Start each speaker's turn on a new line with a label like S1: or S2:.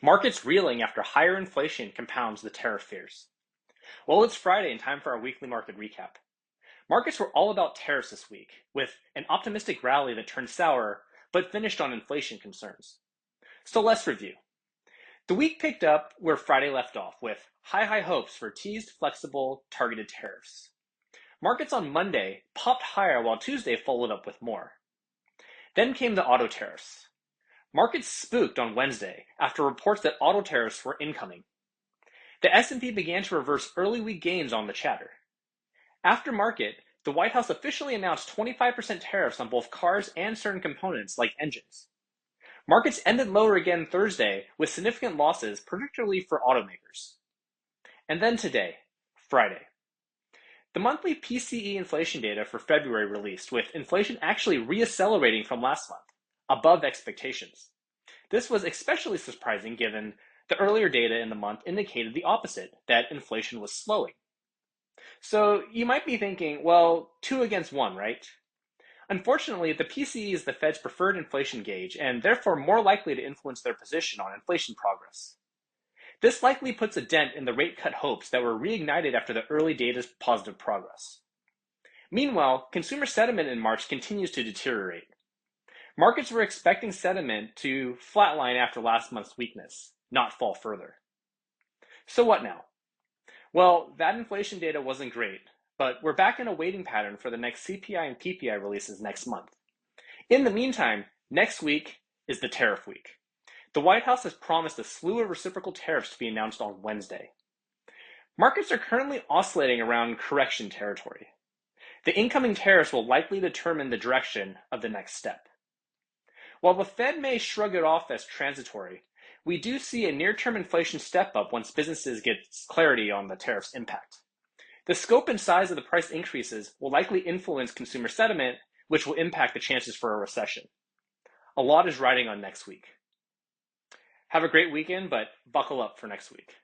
S1: Markets reeling after higher inflation compounds the tariff fears. Well, it's Friday and time for our weekly market recap. Markets were all about tariffs this week, with an optimistic rally that turned sour but finished on inflation concerns. So let's review. The week picked up where Friday left off, with high hopes for teased, flexible, targeted tariffs. Markets on Monday popped higher while Tuesday followed up with more. Then came the auto tariffs. Markets spooked on Wednesday after reports that auto tariffs were incoming. The S&P began to reverse early week gains on the chatter. After market, the White House officially announced 25% tariffs on both cars and certain components like engines. Markets ended lower again Thursday with significant losses, particularly for automakers. And then today, Friday. The monthly PCE inflation data for February released, with inflation actually reaccelerating from last month, above expectations. This was especially surprising given the earlier data in the month indicated the opposite, that inflation was slowing. So you might be thinking, well, two against one, right? Unfortunately, the PCE is the Fed's preferred inflation gauge and therefore more likely to influence their position on inflation progress. This likely puts a dent in the rate cut hopes that were reignited after the early data's positive progress. Meanwhile, consumer sentiment in March continues to deteriorate. Markets were expecting sentiment to flatline after last month's weakness, not fall further. So what now? Well, that inflation data wasn't great, but we're back in a waiting pattern for the next CPI and PPI releases next month. In the meantime, next week is the tariff week. The White House has promised a slew of reciprocal tariffs to be announced on Wednesday. Markets are currently oscillating around correction territory. The incoming tariffs will likely determine the direction of the next step. While the Fed may shrug it off as transitory, we do see a near-term inflation step-up once businesses get clarity on the tariff's impact. The scope and size of the price increases will likely influence consumer sentiment, which will impact the chances for a recession. A lot is riding on next week. Have a great weekend, but buckle up for next week.